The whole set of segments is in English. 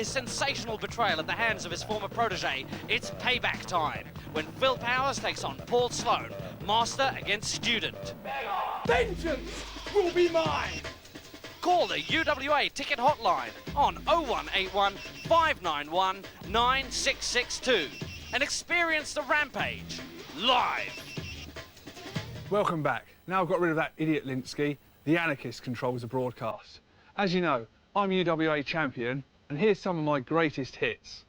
His sensational betrayal at the hands of his former protege, it's payback time, when Phil Powers takes on Paul Sloan, master against student. Vengeance will be mine! Call the UWA ticket hotline on 0181 591 9662 and experience the Rampage live. Welcome back. Now I've got rid of that idiot Linsky, the anarchist controls the broadcast. As you know, I'm UWA champion, and here's some of my greatest hits.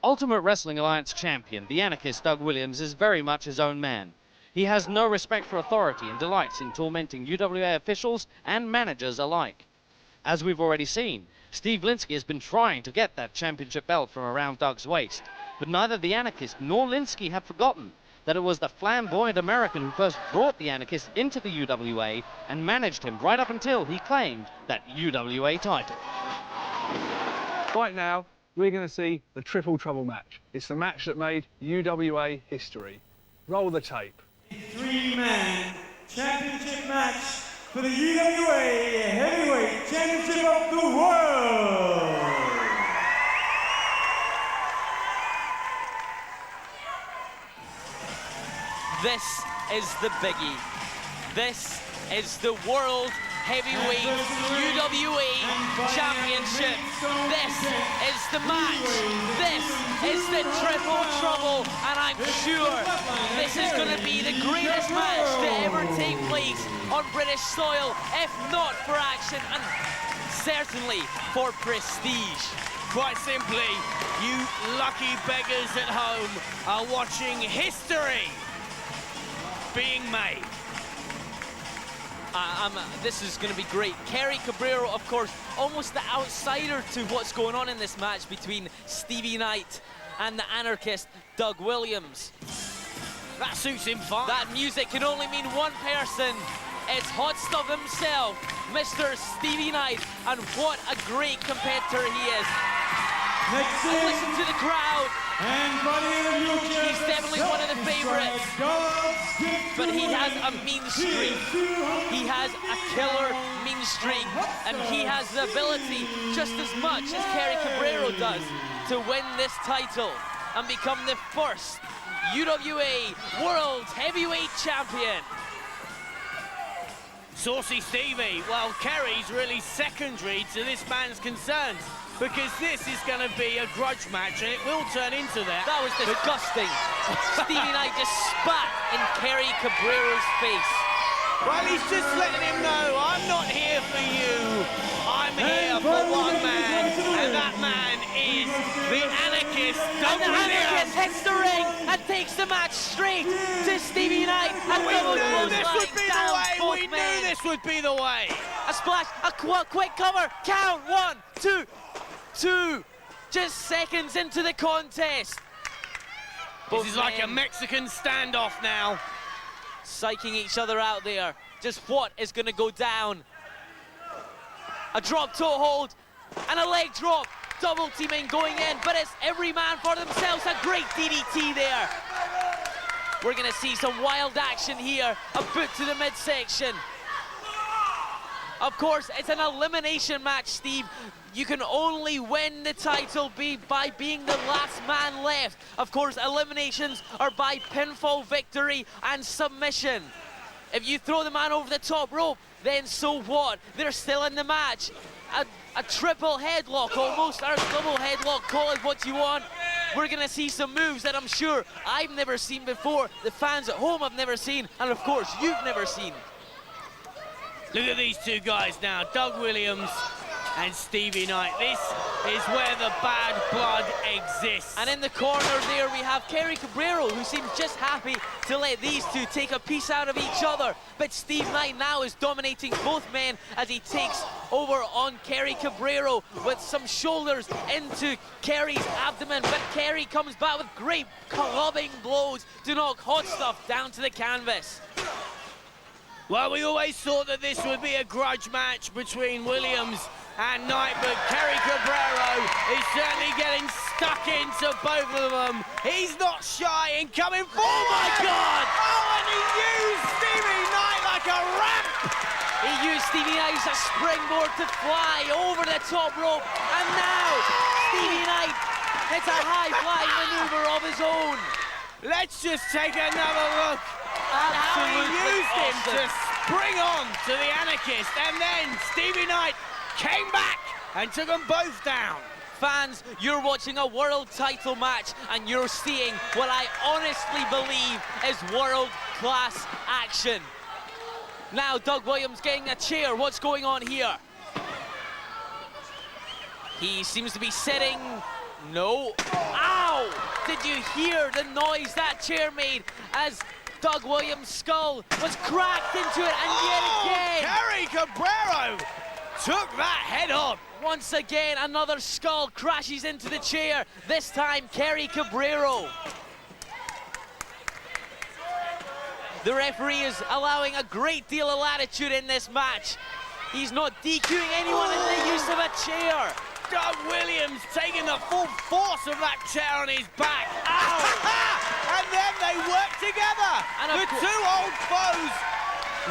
Ultimate Wrestling Alliance champion, the anarchist Doug Williams, is very much his own man. He has no respect for authority and delights in tormenting UWA officials and managers alike. As we've already seen, Steve Linsky has been trying to get that championship belt from around Doug's waist, but neither the anarchist nor Linsky have forgotten that it was the flamboyant American who first brought the anarchist into the UWA and managed him right up until he claimed that UWA title. Right now, we're going to see the Triple Trouble match. It's the match that made UWA history. Roll the tape. Three-man championship match for the UWA Heavyweight Championship of the World! This is the biggie. This is the World Heavyweight UWA Championship. This is the match. This is the Triple Trouble, and I'm sure this is going to be the greatest match to ever take place on British soil, if not for action, and certainly for prestige. Quite simply, you lucky beggars at home are watching history being made. This is going to be great. Kerry Cabrero, of course, almost the outsider to what's going on in this match between Stevie Knight and the anarchist Doug Williams. That suits him fine. That music can only mean one person. It's Hot Stuff himself, Mr. Stevie Knight, and what a great competitor he is. Next And listen to the crowd. and He's definitely one of the favorites. But he has a mean streak. He has a killer mean streak. And he has the ability, just as much as Kerry Cabrero does, to win this title and become the first UWA World Heavyweight Champion. Saucy Stevie, well, Kerry's really secondary to this man's concerns, because this is going to be a grudge match, and it will turn into that. That was disgusting. Stevie Knight just spat in Kerry Cabrero's face. Well, he's just letting him know, I'm not here for you. I'm here for one man, and that man is the anarchist, Doug And the anarchist Williams. hits the ring and takes the match straight to Stevie Knight. And We double knew this clothesline would be the down way. both We men. knew this would be the way. A splash, a quick cover, count, 1, 2, 2. Just seconds into the contest. Both This is like a men Mexican standoff now. psyching each other out there. Just what is going to go down? A drop toe hold and a leg drop. Double teaming going in, but it's every man for themselves. A great DDT there. We're going to see some wild action here. A boot to the midsection. Of course, it's an elimination match, Steve. You can only win the title by being the last man left. Of course, eliminations are by pinfall victory and submission. If you throw the man over the top rope, then so what? They're still in the match. A triple headlock almost, or a double headlock, call it what you want. We're going to see some moves that I'm sure I've never seen before, the fans at home have never seen, and of course you've never seen. Look at these two guys now, Doug Williams and Stevie Knight. This is where the bad blood exists. And in the corner there we have Kerry Cabrero, who seems just happy to let these two take a piece out of each other. But Steve Knight now is dominating both men as he takes over on Kerry Cabrero with some shoulders into Kerry's abdomen. But Kerry comes back with great clubbing blows to knock Hot Stuff down to the canvas. Well, we always thought that this would be a grudge match between Williams and Knight, but Kerry Cabrero is certainly getting stuck into both of them. He's not shy in coming forward. Oh my God! Oh, and he used Stevie Knight like a ramp. He used Stevie Knight as a springboard to fly over the top rope, and now Stevie Knight hits a high-flying maneuver of his own. Let's just take another look at how he used him to spring on to the Anarchist, and then Stevie Knight came back and took them both down. Fans, you're watching a world title match, and you're seeing what I honestly believe is world-class action. Now Doug Williams getting a chair. What's going on here? He seems to be sitting. No. Ow! Did you hear the noise that chair made as Doug Williams' skull was cracked into it, and yet again... Kerry Cabrero took that head on. Once again, another skull crashes into the chair, this time Kerry Cabrero. The referee is allowing a great deal of latitude in this match. He's not DQing anyone in the use of a chair. Doug Williams taking the full force of that chair on his back. Ow! And then they work together. And the two old foes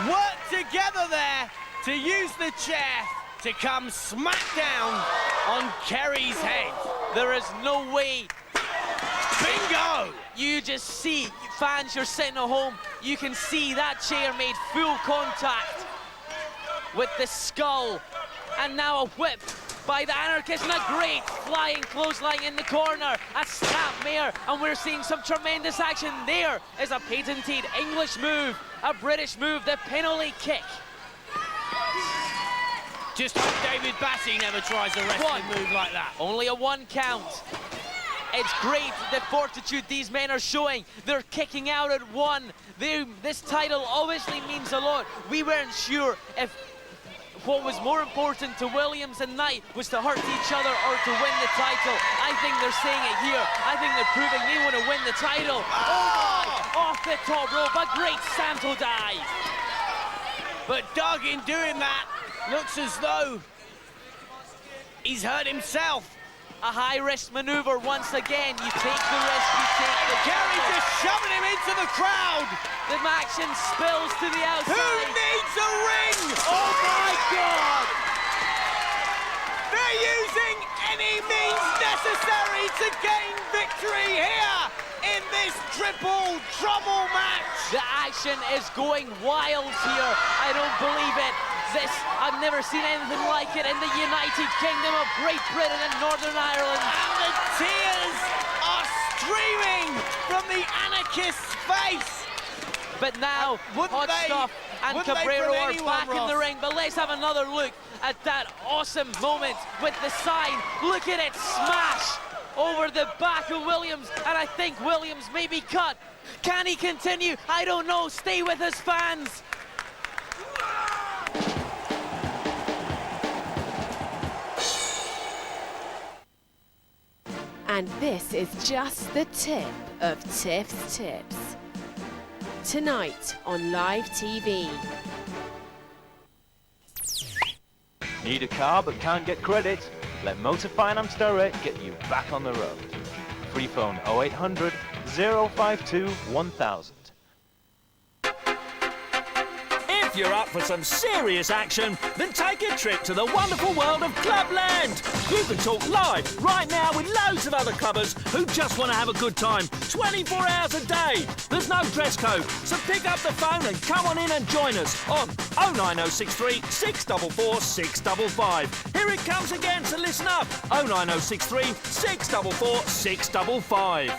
work together there to use the chair to come smack down on Kerry's head. There is no way. Bingo! You just see, fans, you're sitting at home, you can see that chair made full contact with the skull. And now a whip by the Anarchist, and a great flying clothesline in the corner. A snapmare, and we're seeing some tremendous action. There is a patented English move, a British move, the penalty kick. Just hope David Batty never tries a wrestling move like that. Only a 1 count. It's great the fortitude these men are showing. They're kicking out at 1. This title obviously means a lot. We weren't sure if what was more important to Williams and Knight was to hurt each other or to win the title. I think they're saying it here. I think they're proving they want to win the title. Oh my! Off the top rope, a great Santo dive. But Doug, in doing that, looks as though he's hurt himself. A high-risk maneuver once again. You take the risk, you take the Kerry just shoving him into the crowd. The action spills to the outside. Who needs a ring? Oh my God! They're using any means necessary to gain victory here in this triple trouble match. The action is going wild here. I don't believe it. I've never seen anything like it in the United Kingdom of Great Britain and Northern Ireland. And the tears are streaming from the Anarchist's face. But now, Hot Stuff and Cabrero are back in the ring. But let's have another look at that awesome moment with the sign. Look at it smash over the back of Williams. And I think Williams may be cut. Can he continue? I don't know. Stay with us, fans. And this is just the tip of Tiff's Tips. Tonight on live TV. Need a car but can't get credit? Let Motor Finance Direct get you back on the road. Free phone 0800 052 1000. If you're up for some serious action, then take a trip to the wonderful world of Clubland. You can talk live right now with loads of other clubbers who just want to have a good time 24 hours a day. There's no dress code, so pick up the phone and come on in and join us on 09063 644 655. Here it comes again, so listen up. 09063 644 655.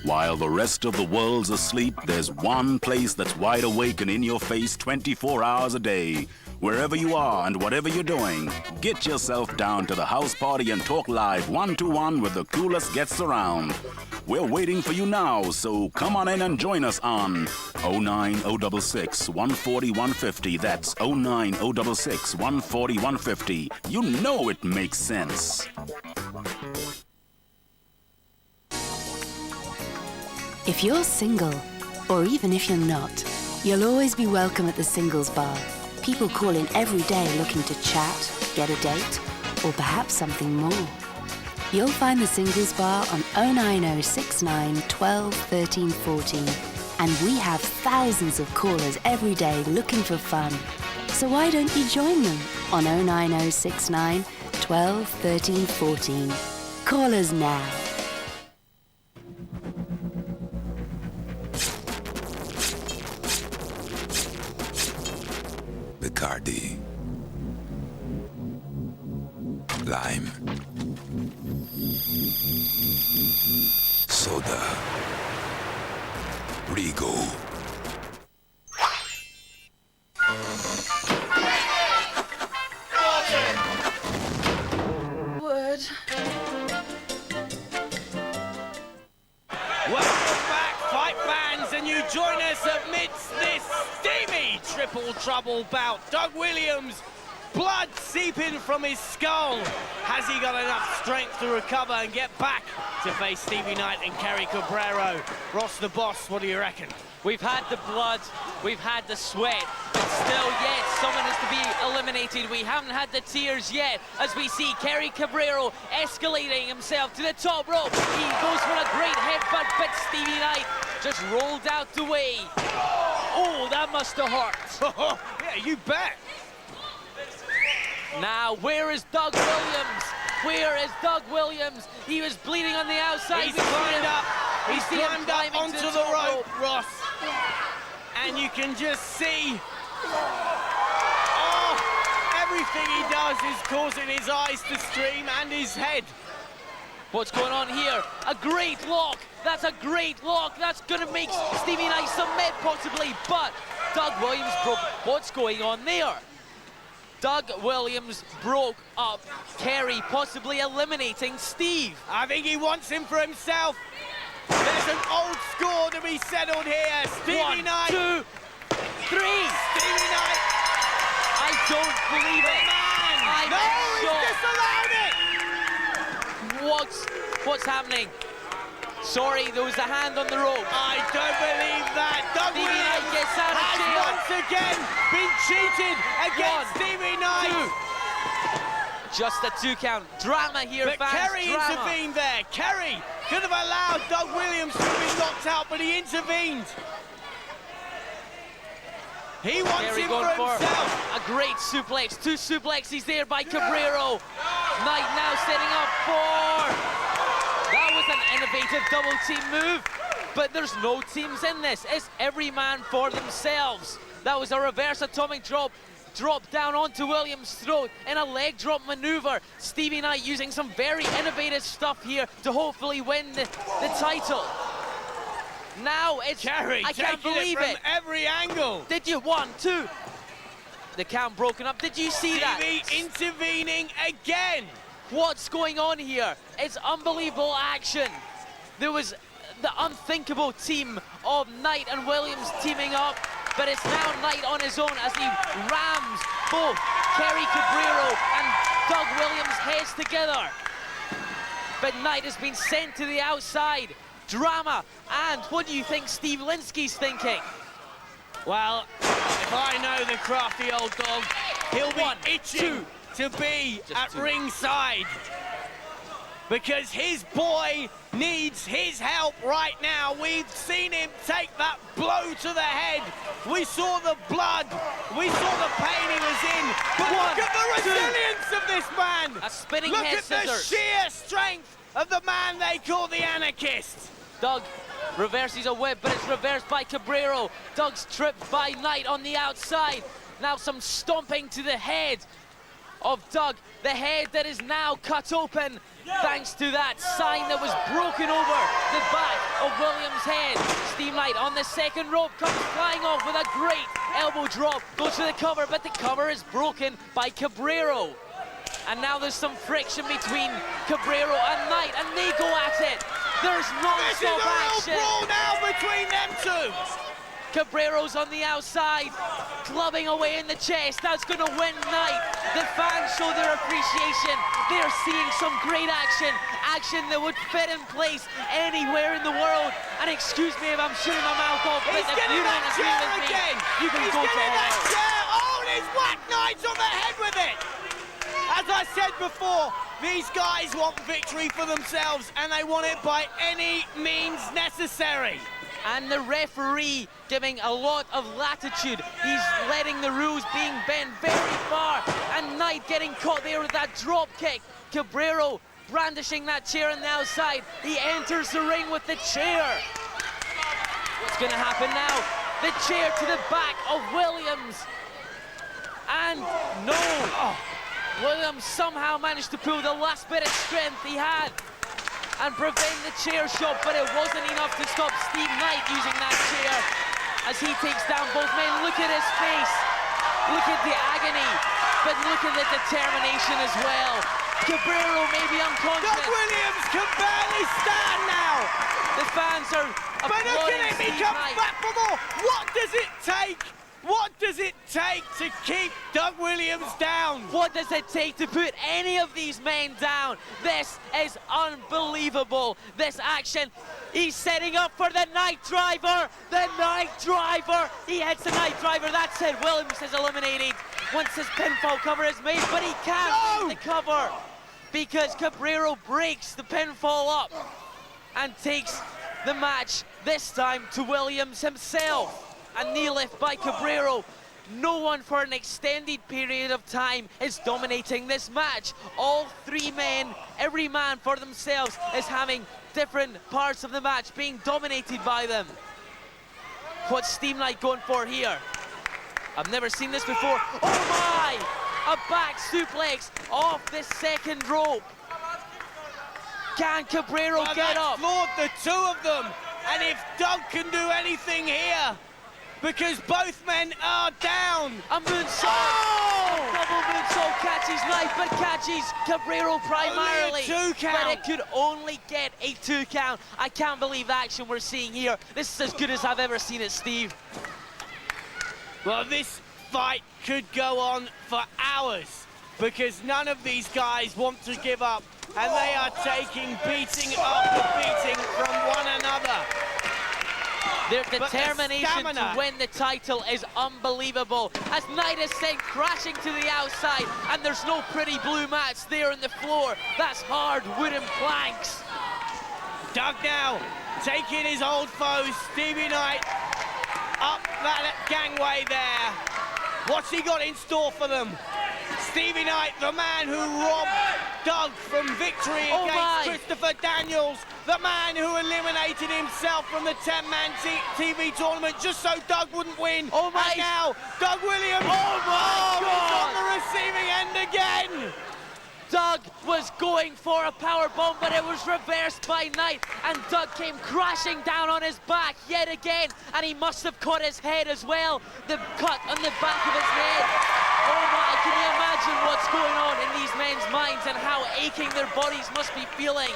While the rest of the world's asleep, there's one place that's wide awake and in your face 24 hours a day. Wherever you are and whatever you're doing, get yourself down to the house party and talk live 1-to-1 with the coolest guests around. We're waiting for you now, so come on in and join us on 09066 140 150. That's 09066 140 150. You know it makes sense. If you're single, or even if you're not, You'll always be welcome at the singles bar. People call in every day looking to chat, get a date, or perhaps something more. You'll find the singles bar on 09069 12 13 14. And we have thousands of callers every day looking for fun. So why don't you join them on 09069 12 13 14. Call us now. Bacardi, lime, soda, Rigo. Word. Welcome back, fight fans, and you join us amidst this steamy triple trouble bout. Doug Williams, blood seeping from his skull. Has he got enough strength to recover and get back to face Stevie Knight and Kerry Cabrero? Ross the Boss, what do you reckon? We've had the blood, we've had the sweat, but still yet someone has to be eliminated. We haven't had the tears yet as we see Kerry Cabrero escalating himself to the top rope. He goes for a great headbutt, but Stevie Knight just rolled out the way. Oh, that must have hurt. Yeah, you bet. Now, where is Doug Williams? Where is Doug Williams? He was bleeding on the outside. He's climbed up. He's see him climbed up climbing onto to the rope, Ross. And you can just see, everything he does is causing his eyes to stream and his head. What's going on here? A great lock. That's a great lock. That's going to make Stevie Knight submit possibly, but Doug Williams broke. What's going on there? Doug Williams broke up Kerry, possibly eliminating Steve. I think he wants him for himself. There's an old score to be settled here. Stevie Knight. 1, 2, 3. Stevie Knight. I don't believe it. I'm No, he's disallowed it. What's happening? Sorry, there was a hand on the rope. I don't believe that. Doug Stevie Knight Williams gets out of has jail. once again been cheated against 1, Stevie Knight. 2. Just a 2 count. Drama here, But fans. Kerry intervened there. Kerry could have allowed Doug Williams to be knocked out, but he intervened. He wants Kerry him going for himself. A great suplex. 2 suplexes there by Cabrero. Knight now setting up for... That was an innovative double team move, but there's no teams in this. It's every man for themselves. That was a reverse atomic drop down onto Williams' throat in a leg drop maneuver. Stevie Knight using some very innovative stuff here to hopefully win the title. Now it's Kerry, I can't believe it it. from every angle. Did you? 1, 2. The count broken up. Did you see that? Stevie intervening again. What's going on here? It's unbelievable action. There was the unthinkable team of Knight and Williams teaming up, but it's now Knight on his own as he rams both Kerry Cabrero and Doug Williams' heads together. But Knight has been sent to the outside. Drama. And what do you think Steve Linsky's thinking? Well, if I know the crafty old dog, he'll be 1, itching 2. to be Just at 2. ringside, because his boy needs his help right now. We've seen him take that blow to the head. We saw the blood. We saw the pain he was in. But 1, look at the 2. resilience of this man. A spinning Look head at the scissors. sheer strength of the man they call the Anarchist. Doug reverses a whip, but it's reversed by Cabrero. Doug's tripped by Knight on the outside. Now some stomping to the head of Doug, the head that is now cut open thanks to that sign that was broken over the back of Williams' head. Steve Knight on the second rope comes flying off with a great elbow drop, goes for the cover, but the cover is broken by Cabrero. And now there's some friction between Cabrero and Knight, and they go at it. There's non-stop action. This is a real brawl now between them two. Cabrero's on the outside, clubbing away in the chest. That's going to win Knight. The fans show their appreciation. They're seeing some great action that would fit in place anywhere in the world. And excuse me if I'm shooting my mouth off, but He's if getting you that don't agree chair with me, again. you can He's go to getting that hell. chair. Oh, and he's whacked Knight on the head with it. As I said before, these guys want victory for themselves, and they want it by any means necessary. And the referee giving a lot of latitude. He's letting the rules being bent very far. And Knight getting caught there with that drop kick. Cabrero brandishing that chair on the outside. He enters the ring with the chair. What's going to happen now? The chair to the back of Williams. And no. Williams somehow managed to pull the last bit of strength he had and prevent the chair shot, but it wasn't enough to stop Steve Knight using that chair as he takes down both men. Look at his face. Look at the agony, but look at the determination as well. Cabrero may be unconscious. Doug Williams can barely stand now. The fans are But look applauding at him, he Steve comes Knight. back for more. What does it take? What does it take to keep Doug Williams down? What does it take to put any of these men down? This is unbelievable, this action. He's setting up for the Night Driver. The Night Driver. He hits the Night Driver. That's it. Williams is eliminated once his pinfall cover is made, but he can't make the cover because Cabrero breaks the pinfall up and takes the match, this time to Williams himself. A knee lift by Cabrero. No one for an extended period of time is dominating this match. All three men, every man for themselves, is having different parts of the match being dominated by them. What's Steve Knight going for here? I've never seen this before. Oh my! A back suplex off the second rope. Can Cabrero get up? Floored the two of them. And if Doug can do anything here, because both men are down. A moonsault. Oh! A double moonsault catches Knight, but catches Cabrero primarily. Only a 2 count. But it could only get a 2 count. I can't believe the action we're seeing here. This is as good as I've ever seen it, Steve. Well, this fight could go on for hours because none of these guys want to give up, and they are taking beating after beating from one another. Their But the determination stamina. to win the title is unbelievable. As Knight is sent crashing to the outside, and there's no pretty blue mats there on the floor. That's hard wooden planks. Doug now taking his old foe, Stevie Knight, up that gangway there. What's he got in store for them? Stevie Knight, the man who robbed Doug from victory against Christopher Daniels, the man who eliminated himself from the 10-man TV tournament just so Doug wouldn't win. Oh my! And now, Doug Williams, he's on the receiving end again. Doug was going for a power bomb, but it was reversed by Knight, and Doug came crashing down on his back yet again, and he must have caught his head as well. The cut on the back of his head. Oh my, can you imagine what's going on in these men's minds and how aching their bodies must be feeling?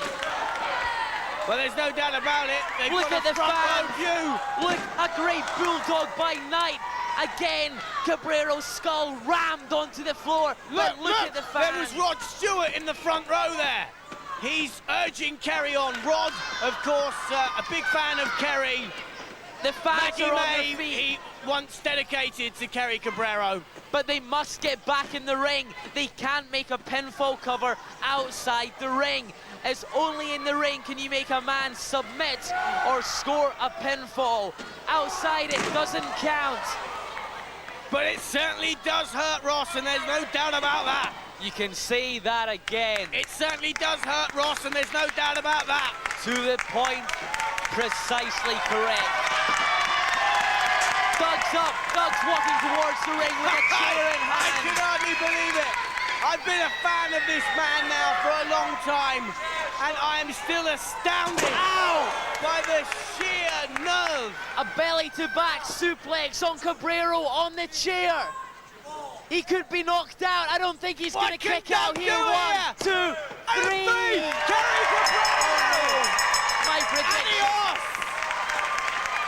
Well, there's no doubt about it. They've Look got at the front row fans. view. Look, a great bulldog by Knight. Again, Cabrero's skull rammed onto the floor. But look at the fans. There was Rod Stewart in the front row there. He's urging Kerry on. Rod, of course, a big fan of Kerry. The fans Maggie are on May, their feet. he once dedicated to Kerry Cabrero. But they must get back in the ring. They can't make a pinfall cover outside the ring. It's only in the ring can you make a man submit or score a pinfall. Outside it doesn't count. But it certainly does hurt Ross, and there's no doubt about that. You can say that again. It certainly does hurt Ross, and there's no doubt about that. To the point, precisely correct. Doug's up. Doug's walking towards the ring with a chair in hand. I can hardly believe it. I've been a fan of this man now for a long time, and I am still astounded by the sheer nerve. A belly-to-back suplex on Cabrero on the chair. He could be knocked out. I don't think he's going to kick out here. 1, 2, 3. Kerry Cabrero! My prediction. Adios!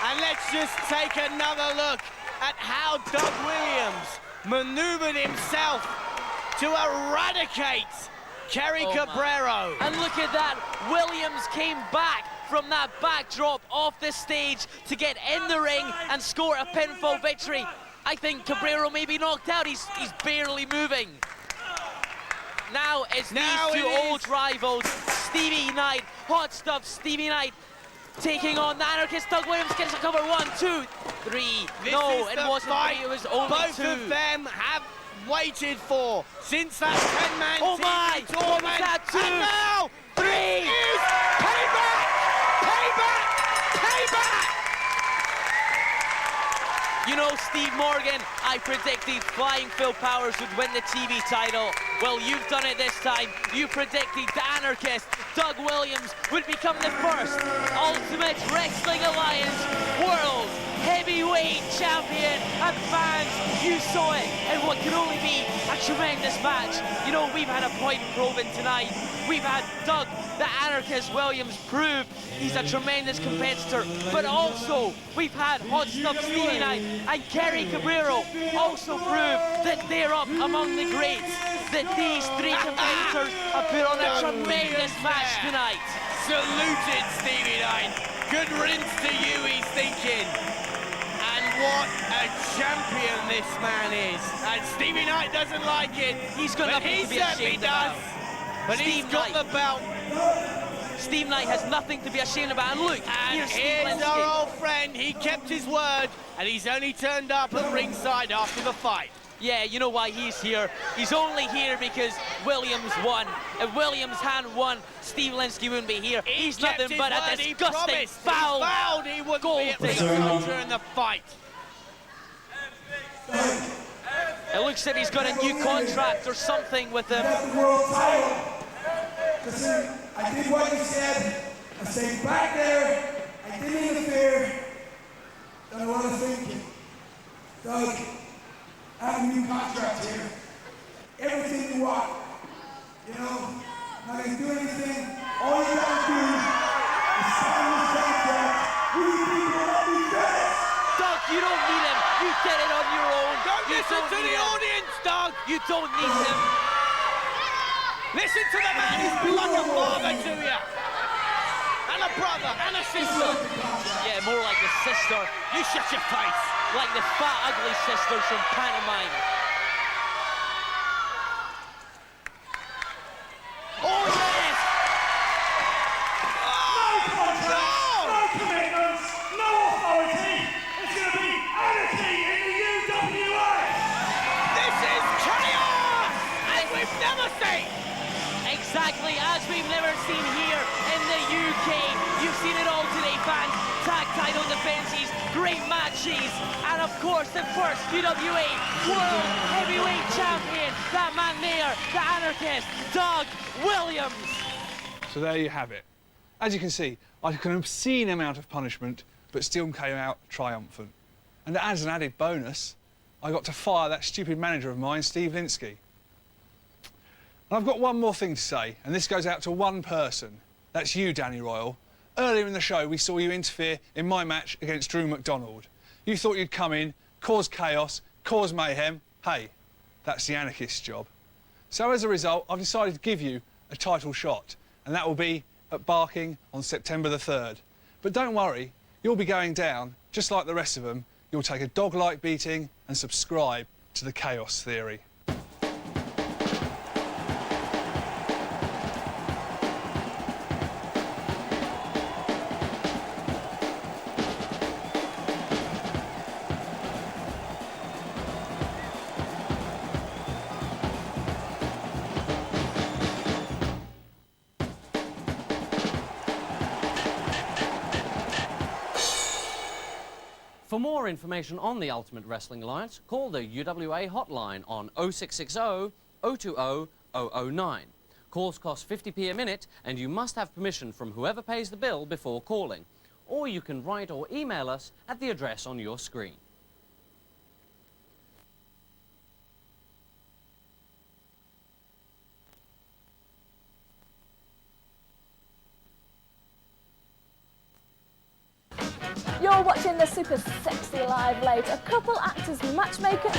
And let's just take another look at how Doug Williams maneuvered himself to eradicate Kerry Cabrero. And look at that, Williams came back from that backdrop off the stage to get in the ring and score a pinfall victory. I think Cabrero may be knocked out, he's barely moving. Now it's these two old rivals, Stevie Knight, Hot Stuff Stevie Knight, taking on the Anarchist. Doug Williams gets a cover, 1, 2, 3. No, it wasn't 3, it was only 2. Both of them have waited for since that 10-man oh my, tournament. What was that, 2, and now 3. It is payback! Payback! Payback! You know, Steve Morgan, I predicted Flying Phil Powers would win the TV title. Well, you've done it this time. You predicted the Anarchist, Doug Williams, would become the first Ultimate Wrestling Alliance World Heavyweight Champion. And fans, you saw it in what could only be a tremendous match. You know, we've had a point probing tonight. We've had Doug, the Anarchist Williams, prove he's a tremendous competitor. But also, we've had Hot Stuff Stevie Knight and Kerry Cabrero also prove that they're up among the greats. That these 3 competitors have put on a tremendous match tonight. Saluted Stevie Knight. Good riddance to you, he's thinking. And what a champion this man is. And Stevie Knight doesn't like it. He's got nothing to be ashamed about. But he's got the belt. Steve Knight has nothing to be ashamed about. And look, here's our old friend. He kept his word, and he's only turned up at ringside after the fight. Yeah, you know why he's here. He's only here because Williams won. If Williams hadn't won, Steve Linsky wouldn't be here. He's nothing but a disgusting, foul, he wouldn't be at the during the fight. It looks like he's got a new contract or something with him. Got the world title. Listen, I did what you said. I stayed back there. I didn't interfere. Done a lot of thinking. Doug, I have a new contract here. Everything you want. You know, I'm not gonna do anything. All you gotta do is sign this contract. We people let me finish. Doug, you don't need him. You did it on your own. Don't listen to the audience, Doug. You don't need him. Listen to the man who's been like a father to you. And a brother, and a sister. Yeah, more like a sister. You shut your face. Like the fat, ugly sisters from Pantomime. Oh, yes! No contracts, no commitments, no authority. It's going to be anarchy in the UWA. This is chaos, as we've never seen. Exactly, as we've never seen here in the UK. You've seen it all today, fans. Tag title defenses, great matches, and of course the first UWA World Heavyweight Champion, that man there, the Anarchist, Doug Williams. So there you have it. As you can see, I took an obscene amount of punishment, but still came out triumphant. And as an added bonus, I got to fire that stupid manager of mine, Steve Linsky. And I've got one more thing to say, and this goes out to one person. That's you, Danny Royal. Earlier in the show, we saw you interfere in my match against Drew McDonald. You thought you'd come in, cause chaos, cause mayhem. Hey, that's the Anarchist's job. So as a result, I've decided to give you a title shot, and that will be at Barking on September the 3rd. But don't worry, you'll be going down, just like the rest of them. You'll take a dog-like beating and subscribe to the Chaos Theory. For more information on the Ultimate Wrestling Alliance, call the UWA hotline on 0660 020 009. Calls cost 50p a minute, and you must have permission from whoever pays the bill before calling. Or you can write or email us at the address on your screen. You're watching the Super Sexy Live Late, a couple actors matchmaker.